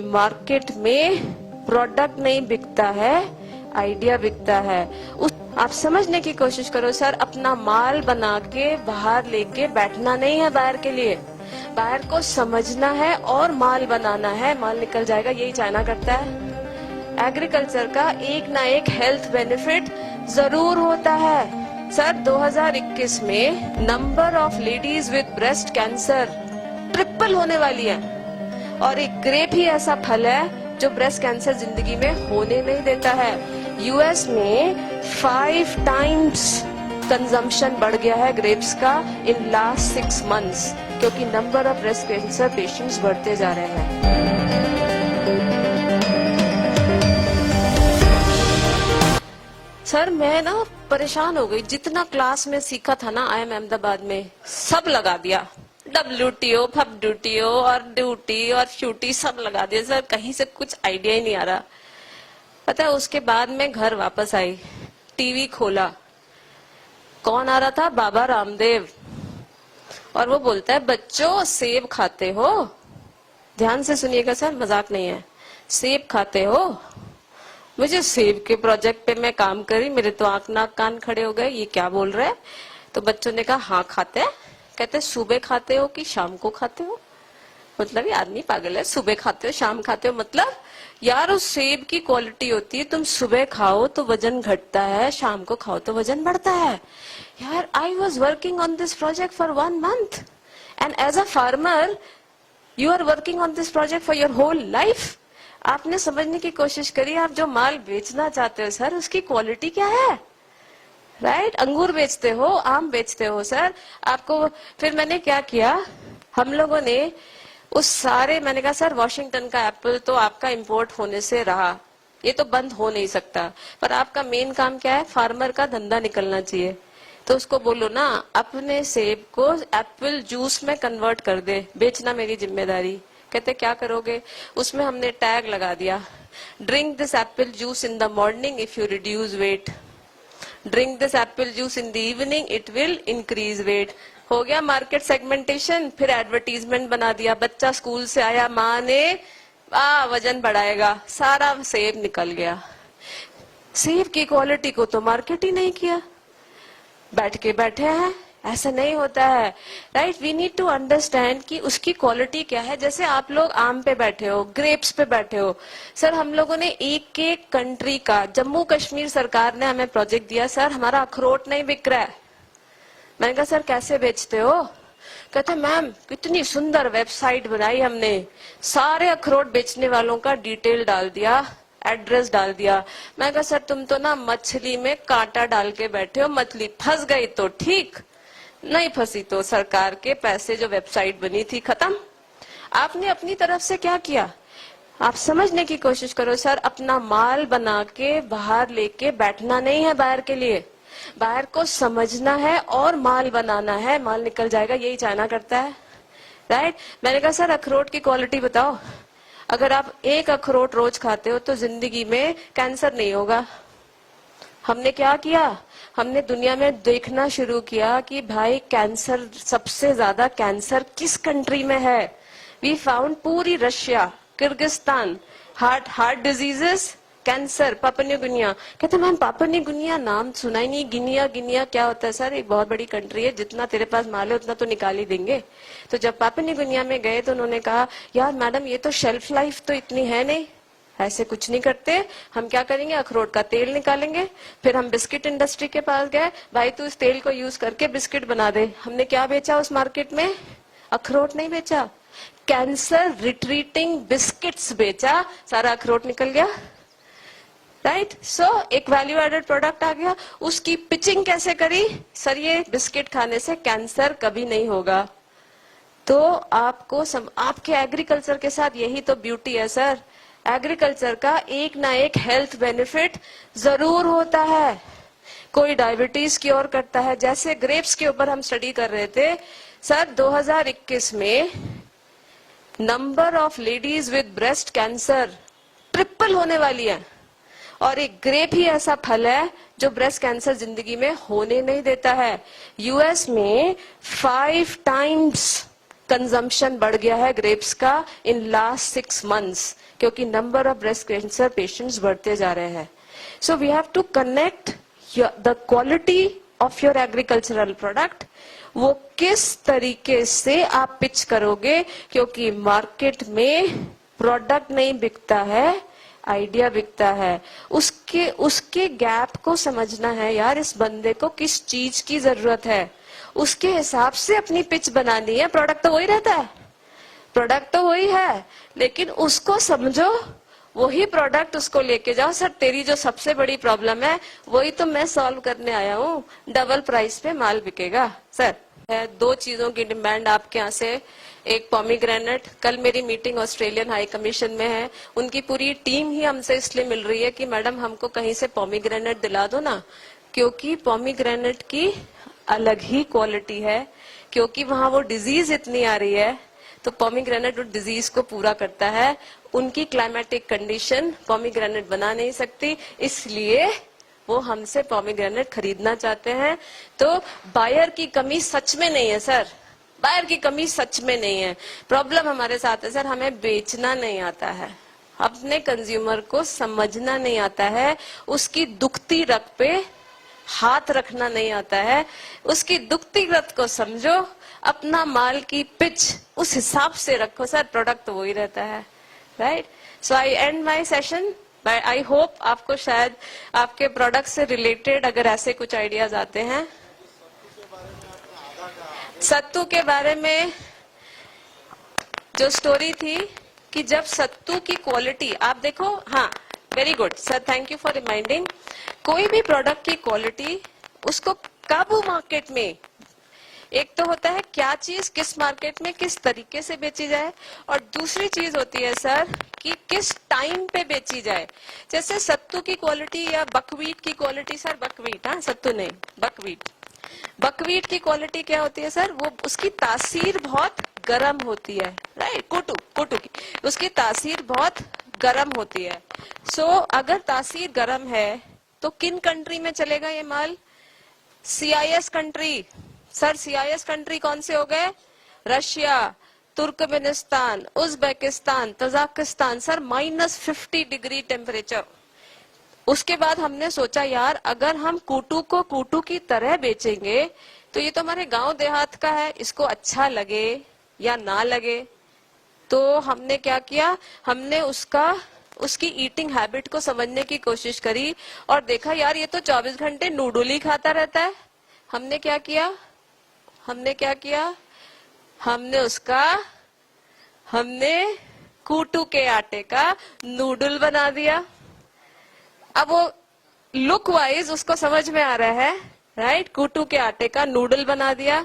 Market में product नहीं बिकता है, आइडिया बिकता है। आप समझने की कोशिश करो सर, अपना माल बना के बाहर लेके बैठना नहीं है बाहर के लिए, बाहर को समझना है और माल बनाना है, माल निकल जाएगा। यही चाइना करता है। एग्रीकल्चर का एक ना एक हेल्थ बेनिफिट जरूर होता है। सर 2021 में number of ladies with breast cancer triple होने वाली है, और एक ग्रेप ही ऐसा फल है जो ब्रेस्ट कैंसर जिंदगी में होने नहीं देता है। यूएस में 5 टाइम्स कंजम्पशन बढ़ गया है ग्रेप्स का इन लास्ट 6 मंथ्स, क्योंकि number of breast cancer patients बढ़ते जा रहे हैं। सर मैं ना परेशान हो गई, जितना क्लास में सीखा था ना IIM अहमदाबाद में सब लगा दिया। WTO, FWTO और ड्यूटी और शूटी सब लगा दिया सर, कहीं से कुछ आइडिया ही नहीं आ रहा। पता है उसके बाद में घर वापस आई, टीवी खोला, कौन आ रहा था? बाबा रामदेव। और वो बोलता है बच्चों सेब खाते हो, ध्यान से सुनिएगा सर, मजाक नहीं है, सेब खाते हो। मुझे सेब के प्रोजेक्ट पे मैं काम करी, मेरे तो आंख नाक कान खड़े हो गए, ये क्या बोल रहे हैं? तो बच्चों ने कहा हाँ खाते हैं। कहते सुबह खाते हो कि शाम को खाते हो? मतलब ये आदमी पागल है, सुबह खाते हो शाम खाते हो मतलब? यार उस सेब की क्वालिटी होती है, तुम सुबह खाओ तो वजन घटता है, शाम को खाओ तो वजन बढ़ता है। यार I was working on this project for 1 month and as a farmer you are working on this project for your whole life. आपने समझने की कोशिश करी, आप जो माल बेचना चाहते हो सर उसकी क्वालिटी क्या है? राइट अंगूर बेचते हो, आम बेचते हो सर, आपको। फिर मैंने क्या किया, हम लोगों ने उस सारे, मैंने कहा सर वॉशिंगटन का एप्पल तो आपका इंपोर्ट होने से रहा, ये तो बंद हो नहीं सकता, पर आपका मेन काम क्या है? फार्मर का धंधा निकलना चाहिए। तो उसको बोलो ना अपने सेब को एप्पल जूस में कन्वर्ट कर दे, बेचना मेरी जिम्मेदारी। कहते क्या करोगे? उसमें हमने टैग लगा दिया, drink this apple juice in the morning if you reduce weight, drink this apple juice in the evening it will increase weight. हो गया मार्केट सेगमेंटेशन। फिर एडवर्टीजमेंट बना दिया, बच्चा स्कूल से आया, माँ ने वजन बढ़ाएगा, सारा सेब निकल गया। सेब की क्वालिटी को तो मार्केट ही नहीं किया, बैठे हैं। ऐसा नहीं होता है, right? We need to understand कि उसकी क्वालिटी क्या है। जैसे आप लोग आम पे बैठे हो, ग्रेप्स पे बैठे हो, सर हम लोगों ने एक एक कंट्री का, जम्मू कश्मीर सरकार ने हमें प्रोजेक्ट दिया, सर हमारा अखरोट नहीं बिक रहा है। मैंने कहा सर कैसे बेचते हो? कहते मैम कितनी सुंदर वेबसाइट बनाई हमने, सारे अखरोट बेचने वालों का डिटेल डाल दिया, एड्रेस डाल दिया। मैं कहा सर तुम तो ना मछली में कांटा डाल के बैठे हो, मछली फंस गई तो ठीक, नहीं फंसी तो सरकार के पैसे जो वेबसाइट बनी थी खत्म। आपने अपनी तरफ से क्या किया? आप समझने की कोशिश करो सर, अपना माल बना के बाहर लेके बैठना नहीं है बाहर के लिए, बाहर को समझना है और माल बनाना है, माल निकल जाएगा। यही चाइना करता है, राइट? मैंने कहा सर अखरोट की क्वालिटी बताओ, अगर आप एक अखरोट रोज खाते हो तो जिंदगी में कैंसर नहीं होगा। हमने क्या किया, हमने दुनिया में देखना शुरू किया कि भाई कैंसर, सबसे ज्यादा कैंसर किस कंट्री में है। वी फाउंड पूरी Russia, Kyrgyzstan, heart diseases, cancer, Papua new Guinea. कहते मैम पापुआ न्यू गिनिया नाम सुना ही नहीं, गिनिया क्या होता है? सर एक बहुत बड़ी कंट्री है, जितना तेरे पास माल है उतना तो निकाल ही देंगे। तो जब पापुआ न्यू गिनिया में गए तो उन्होंने कहा यार मैडम ये तो शेल्फ लाइफ तो इतनी है नहीं, ऐसे कुछ नहीं करते, हम क्या करेंगे अखरोट का तेल निकालेंगे। फिर हम बिस्किट इंडस्ट्री के पास गए, भाई तू इस तेल को यूज करके बिस्किट बना दे। हमने क्या बेचा उस मार्केट में? अखरोट नहीं बेचा, कैंसर रिट्रीटिंग बिस्किट्स बेचा, सारा अखरोट निकल गया, राइट? सो एक वैल्यू एडेड प्रोडक्ट आ गया। उसकी पिचिंग कैसे करी? सर ये बिस्किट खाने से कैंसर कभी नहीं होगा। तो आपको आपके एग्रीकल्चर के साथ यही तो ब्यूटी है सर, एग्रीकल्चर का एक ना एक हेल्थ बेनिफिट जरूर होता है। कोई डायबिटीज क्योर करता है, जैसे ग्रेप्स के ऊपर हम स्टडी कर रहे थे सर, 2021 में number of ladies with breast cancer triple होने वाली है, और एक ग्रेप ही ऐसा फल है जो ब्रेस्ट कैंसर जिंदगी में होने नहीं देता है। यूएस में 5 टाइम्स कंजम्पशन बढ़ गया है ग्रेप्स का इन लास्ट 6 months, क्योंकि number of breast cancer patients बढ़ते जा रहे हैं. So we have to connect the quality of your agricultural product. वो किस तरीके से आप पिच करोगे, क्योंकि मार्केट में प्रोडक्ट नहीं बिकता है, आइडिया बिकता है. उसके गैप को समझना है यार. इस बंदे को किस चीज की जरूरत है, उसके हिसाब से अपनी पिच बनानी है. प्रोडक्ट तो वही रहता है, प्रोडक्ट तो वही है, लेकिन उसको समझो, वही प्रोडक्ट उसको लेके जाओ. सर तेरी जो सबसे बड़ी प्रॉब्लम है वही तो मैं सॉल्व करने आया हूँ, डबल प्राइस पे माल बिकेगा. सर है 2 चीजों की डिमांड आपके यहाँ से. एक पॉमीग्रेनेट. कल मेरी मीटिंग ऑस्ट्रेलियन हाई कमीशन में है, उनकी पूरी टीम ही हमसे इसलिए मिल रही है कि मैडम हमको कहीं से पॉमीग्रेनेट दिला दो ना, क्योंकि पॉमीग्रेनेट की अलग ही क्वालिटी है, क्योंकि वहां वो डिजीज इतनी आ रही है, तो पॉमीग्रेनेट उस डिजीज को पूरा करता है. उनकी क्लाइमेटिक कंडीशन पॉमीग्रेनेट बना नहीं सकती, इसलिए वो हमसे पॉमीग्रेनेट खरीदना चाहते हैं. तो बायर की कमी सच में नहीं है सर, बायर की कमी सच में नहीं है. प्रॉब्लम हमारे साथ है सर, हमें बेचना नहीं आता है, अपने कंज्यूमर को समझना नहीं आता है, उसकी दुखती रग पे हाथ रखना नहीं आता है. उसकी दुखती रग को समझो, अपना माल की पिच उस हिसाब से रखो. सर प्रोडक्ट तो वही रहता है, right. So I and my session. I hope आपको शायद आपके प्रोडक्ट से रिलेटेड अगर ऐसे कुछ आइडियाज आते हैं. सत्तू के बारे में जो स्टोरी थी कि जब सत्तू की क्वालिटी आप देखो, हाँ very good sir, thank you for reminding. कोई भी प्रोडक्ट की क्वालिटी उसको कब मार्केट में, एक तो होता है क्या चीज किस मार्केट में किस तरीके से बेची जाए, और दूसरी चीज होती है सर कि किस टाइम पे बेची जाए. जैसे सत्तू की क्वालिटी या बकवीट की क्वालिटी, सर बकवीट, हाँ सत्तू नहीं बकवीट. बकवीट की क्वालिटी क्या होती है सर, वो उसकी तासीर बहुत गर्म होती है, राइट. कोटू की उसकी तासीर बहुत गर्म होती है. सो अगर तासीर गर्म है तो किन कंट्री में चलेगा ये माल, CIS country. Sir CIS country कौन से हो गए, Russia, Turkmenistan, Uzbekistan, Tajikistan. Sir -50 degree temperature. उसके बाद हमने सोचा यार अगर हम कूटू को कूटू की तरह बेचेंगे तो ये तो हमारे गांव देहात का है, इसको अच्छा लगे या ना लगे. तो हमने क्या किया, हमने उसकी ईटिंग हैबिट को समझने की कोशिश करी और देखा यार ये तो 24 घंटे नूडल ही खाता रहता है. हमने क्या किया, हमने कूटू के आटे का नूडल बना दिया. अब वो लुक वाइज उसको समझ में आ रहा है, राइट. कूटू के आटे का नूडल बना दिया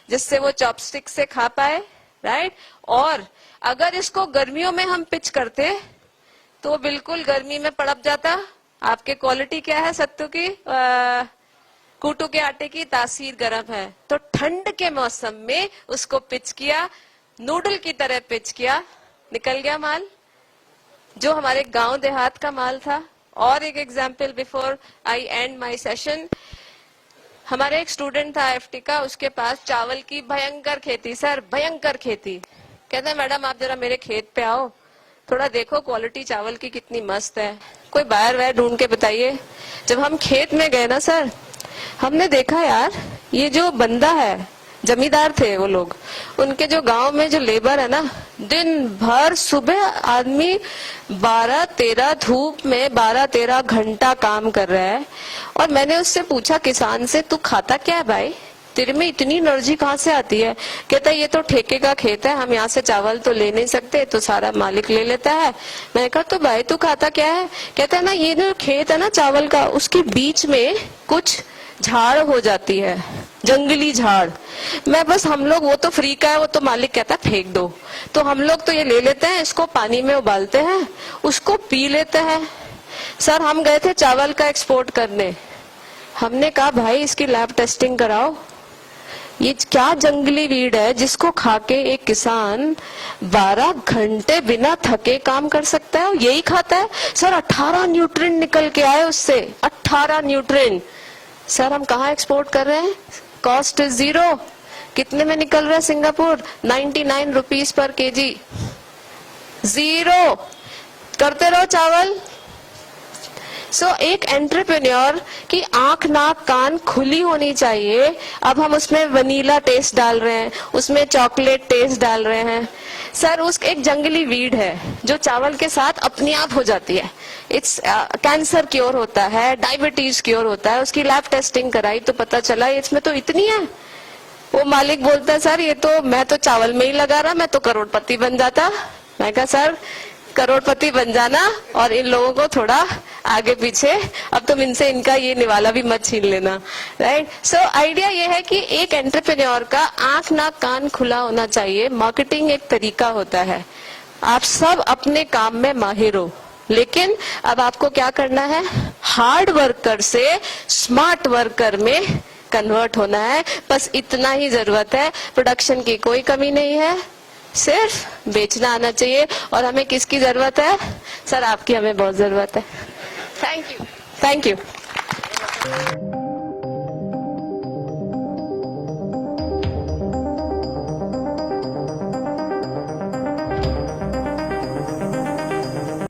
जिससे वो चॉपस्टिक से खा पाए, राइट. और अगर इसको गर्मियों में हम पिच करते तो बिल्कुल गर्मी में पड़प जाता. आपके क्वालिटी क्या है सत्तू की, कूटू के आटे की तासीर गर्म है, तो ठंड के मौसम में उसको पिच किया, नूडल की तरह पिच किया, निकल गया माल जो हमारे गांव देहात का माल था. और एक example before I and my session. हमारे एक स्टूडेंट था IFT का, उसके पास चावल की भयंकर खेती, सर भयंकर खेती. कहते हैं मैडम आप जरा मेरे खेत पे आओ, थोड़ा देखो क्वालिटी चावल की कितनी मस्त है, कोई बायर वायर ढूंढ के बताइए. जब हम खेत में गए ना सर, हमने देखा यार ये जो बंदा है, जमींदार थे वो लोग, उनके जो गांव में जो लेबर है ना, दिन भर सुबह आदमी 12-13 धूप में 12-13 घंटा काम कर रहा है. और मैंने उससे पूछा किसान से, तू खाता क्या है भाई, तेरे में इतनी एनर्जी कहाँ से आती है. कहता है ये तो ठेके का खेत है, हम यहाँ से चावल तो ले नहीं सकते, तो सारा मालिक ले लेता है. मैंने कहा तो भाई तू खाता क्या है. कहता है ना ये जो खेत है ना चावल का, उसके बीच में कुछ झाड़ हो जाती है, जंगली झाड़. मैं बस हम लोग, वो तो फ्री का है, वो तो मालिक कहता है फेंक दो, तो हम लोग तो ये ले लेते हैं, इसको पानी में उबालते हैं, उसको पी लेते हैं. सर हम गए थे चावल का एक्सपोर्ट करने, हमने कहा भाई इसकी लैब टेस्टिंग कराओ, ये क्या जंगली वीड है जिसको खा के एक किसान 12 घंटे बिना थके काम कर सकता है, यही खाता है. सर 18 न्यूट्रिएंट निकल के आए उससे, 18 न्यूट्रिएंट. सर हम कहाँ एक्सपोर्ट कर रहे हैं, कॉस्ट इज 0, कितने में निकल रहा है Singapore? 99 rupees per KG. Zero. करते रहो चावल। एक एंटरप्रेन्योर की आंख नाक कान खुली होनी चाहिए। अब हम उसमें वनीला टेस्ट डाल रहे हैं, उसमें चॉकलेट टेस्ट डाल रहे हैं। सर उस एक जंगली वीड है जो चावल के साथ अपने आप हो जाती है। इट्स कैंसर क्योर होता है, डायबिटीज क्योर होता है। उसकी लैब टेस्टिंग कराई तो पता चला इसमें तो इतनी है। वो मालिक बोलता है सर ये तो मैं तो चावल में ही लगा रहा, मैं तो करोड़पति बन जाता। मैं कहा सर करोड़पति बन जाना और इन लोगों को थोड़ा आगे पीछे, अब तुम इनसे इनका ये निवाला भी मत छीन लेना, राइट। सो आइडिया ये है कि एक एंटरप्रेन्योर का आंख नाक कान खुला होना चाहिए। मार्केटिंग एक तरीका होता है, आप सब अपने काम में माहिर हो, लेकिन अब आपको क्या करना है, हार्ड वर्कर से स्मार्ट वर्कर में कन्वर्ट होना है। बस इतना ही जरूरत है। प्रोडक्शन की कोई कमी नहीं है, सिर्फ बेचना आना चाहिए। और हमें किसकी जरूरत है? सर आपकी हमें बहुत जरूरत है। Thank you. Thank you.